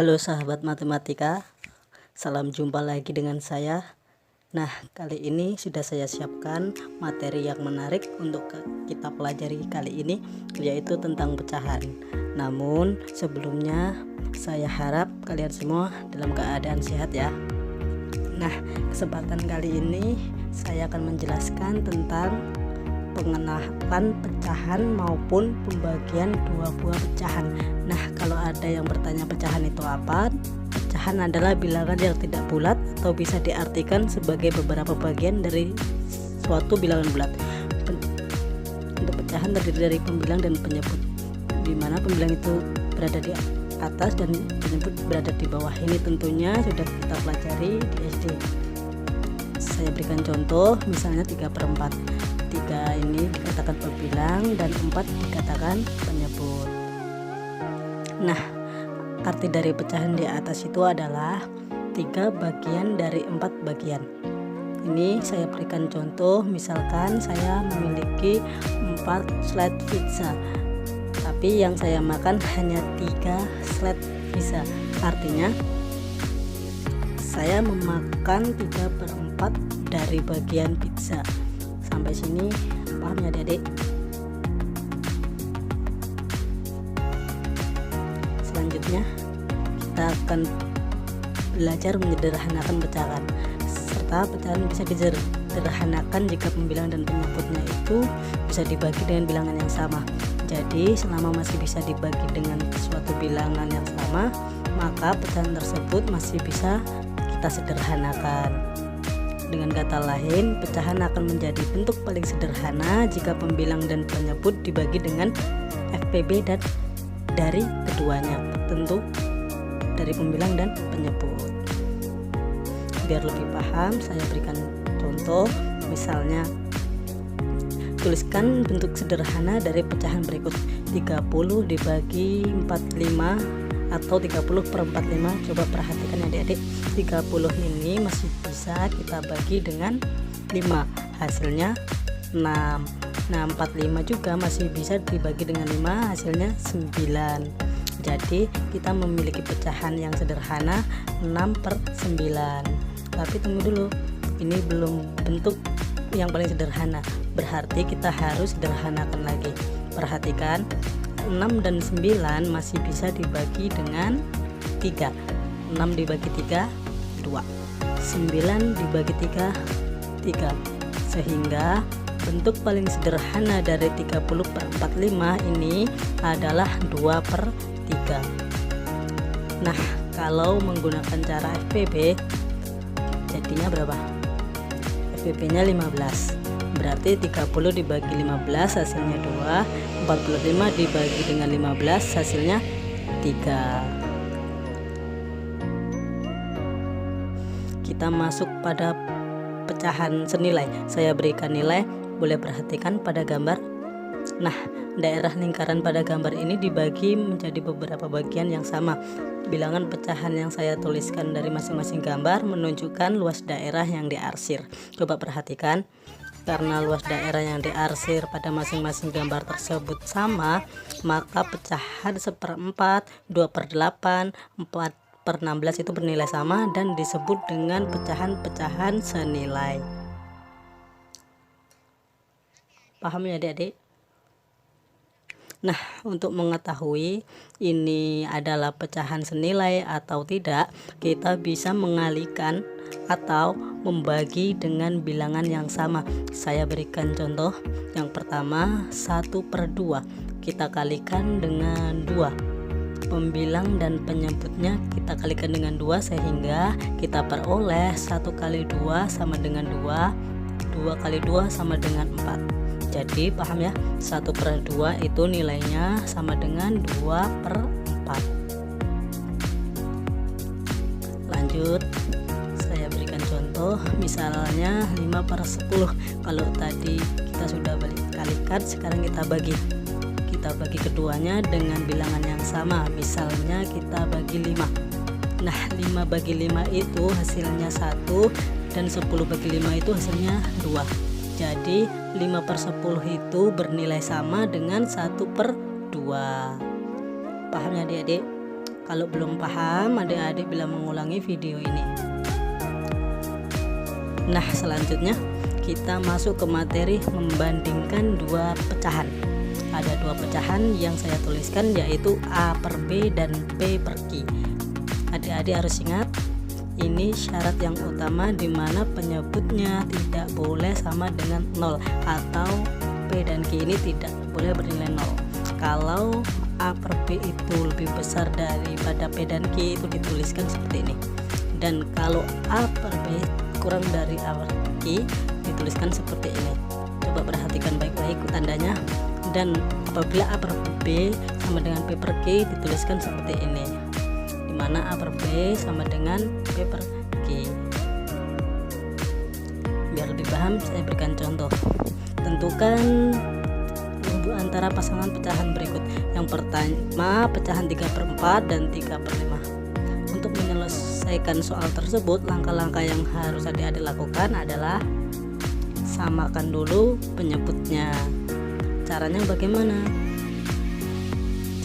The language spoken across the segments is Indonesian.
Halo sahabat matematika, salam jumpa lagi dengan saya. Nah, kali ini sudah saya siapkan materi yang menarik untuk kita pelajari kali ini, yaitu tentang pecahan. Namun sebelumnya saya harap kalian semua dalam keadaan sehat ya. Nah, kesempatan kali ini saya akan menjelaskan tentang pengenalan pecahan maupun pembagian dua buah pecahan. Nah, kalau ada yang bertanya pecahan itu apa? Pecahan adalah bilangan yang tidak bulat atau bisa diartikan sebagai beberapa bagian dari suatu bilangan bulat. Untuk pecahan terdiri dari pembilang dan penyebut, di mana pembilang itu berada di atas dan penyebut berada di bawah. Ini tentunya sudah kita pelajari di SD. Saya berikan contoh, misalnya 3/4. 3 ini dikatakan pembilang dan 4 dikatakan penyebut. Nah, arti dari pecahan di atas itu adalah 3 bagian dari 4 bagian. Ini saya berikan contoh, misalkan saya memiliki 4 slice pizza, tapi yang saya makan hanya 3 slice pizza. Artinya saya memakan 3/4 dari bagian pizza. Sampai sini paham ya adik-adik? Selanjutnya kita akan belajar menyederhanakan pecahan, serta pecahan bisa disederhanakan jika pembilang dan penyebutnya itu bisa dibagi dengan bilangan yang sama. Jadi selama masih bisa dibagi dengan suatu bilangan yang sama, maka pecahan tersebut masih bisa kita sederhanakan. Dengan kata lain, pecahan akan menjadi bentuk paling sederhana jika pembilang dan penyebut dibagi dengan FPB dan dari keduanya, tentu dari pembilang dan penyebut. Biar lebih paham, saya berikan contoh, misalnya tuliskan bentuk sederhana dari pecahan berikut: 30 dibagi 45 atau 30/45. Coba perhatikan adik-adik, 30 ini masih bisa kita bagi dengan 5, hasilnya 6. Nah, 45 juga masih bisa dibagi dengan 5, hasilnya 9. Jadi kita memiliki pecahan yang sederhana 6/9. Tapi tunggu dulu, ini belum bentuk yang paling sederhana, berarti kita harus sederhanakan lagi. Perhatikan, 6 dan 9 masih bisa dibagi dengan 3. 6 dibagi 3, 2. 9 dibagi 3, 3. Sehingga bentuk paling sederhana dari 30/45 ini adalah 2/3. Nah, kalau menggunakan cara FPB jadinya berapa? FPB nya 15. Berarti 30 dibagi 15 hasilnya 2, 45 dibagi dengan 15 hasilnya 3. Kita masuk pada pecahan senilai. Saya berikan nilai, boleh perhatikan pada gambar. Nah, daerah lingkaran pada gambar ini dibagi menjadi beberapa bagian yang sama. Bilangan pecahan yang saya tuliskan dari masing-masing gambar menunjukkan luas daerah yang diarsir. Coba perhatikan, karena luas daerah yang diarsir pada masing-masing gambar tersebut sama, maka pecahan 1/4, 2/8, 4/16 itu bernilai sama dan disebut dengan pecahan-pecahan senilai. Paham ya adik-adik? Nah, untuk mengetahui ini adalah pecahan senilai atau tidak, kita bisa mengalihkan atau membagi dengan bilangan yang sama. Saya berikan contoh. Yang pertama, 1/2 kita kalikan dengan 2. Pembilang dan penyebutnya kita kalikan dengan 2, sehingga kita peroleh 1 kali 2 sama dengan 2, 2 kali 2 sama dengan 4. Jadi paham ya, 1/2 itu nilainya sama dengan 2/4. Lanjut, saya berikan contoh, misalnya 5/10. Kalau tadi kita sudah kalikan, sekarang kita bagi keduanya dengan bilangan yang sama. Misalnya kita bagi 5. Nah, 5 bagi 5 itu hasilnya 1 dan 10 bagi 5 itu hasilnya 2. Jadi 5/10 itu bernilai sama dengan 1/2. Paham ya adik-adik? Kalau belum paham, adik-adik bila mengulangi video ini. Nah, selanjutnya kita masuk ke materi membandingkan dua pecahan. Ada dua pecahan yang saya tuliskan, yaitu A per B dan P per Q. Adik-adik harus ingat, ini syarat yang utama di mana penyebutnya tidak boleh sama dengan 0, atau P dan Q ini tidak boleh bernilai 0. Kalau A per B itu lebih besar daripada P dan Q, itu dituliskan seperti ini. Dan kalau A per B kurang dari A per Q, dituliskan seperti ini. Coba perhatikan baik-baik tandanya. Dan apabila A per B sama dengan P per Q, dituliskan seperti ini, dimana A per B sama dengan P per Q. Biar lebih paham, saya berikan contoh. Tentukan umbu antara pasangan pecahan berikut. Yang pertama, pecahan 3/4 dan 3/5. Untuk menyelesaikan soal tersebut, langkah-langkah yang harus adik-adik lakukan adalah samakan dulu penyebutnya. Caranya bagaimana?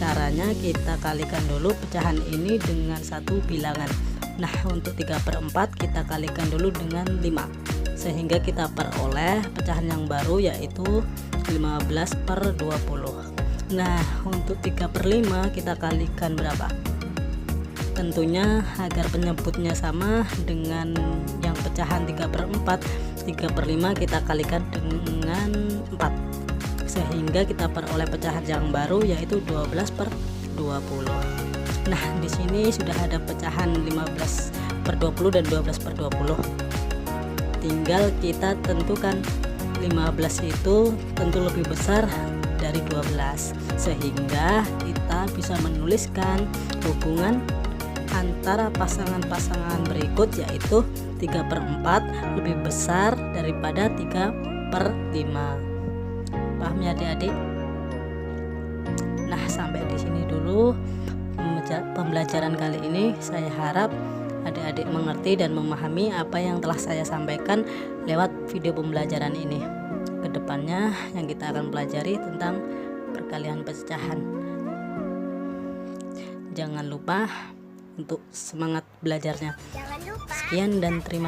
Caranya kita kalikan dulu pecahan ini dengan satu bilangan. Nah, untuk 3/4 kita kalikan dulu dengan 5, sehingga kita peroleh pecahan yang baru, yaitu 15/20. Nah, untuk 3/5 kita kalikan berapa? Tentunya agar penyebutnya sama dengan yang pecahan 3/4, 3/5 kita kalikan dengan 4, sehingga kita peroleh pecahan yang baru, yaitu 12/20. Nah, di sini sudah ada pecahan 15/20 dan 12/20. Tinggal kita tentukan 15 itu tentu lebih besar dari 12, sehingga kita bisa menuliskan hubungan antara pasangan-pasangan berikut, yaitu 3/4 lebih besar daripada 3/5. Paham ya adik-adik? Nah, sampai di sini dulu pembelajaran kali ini. Saya harap adik-adik mengerti dan memahami apa yang telah saya sampaikan lewat video pembelajaran ini. Kedepannya yang kita akan pelajari tentang perkalian pecahan. Jangan lupa untuk semangat belajarnya. Sekian dan terima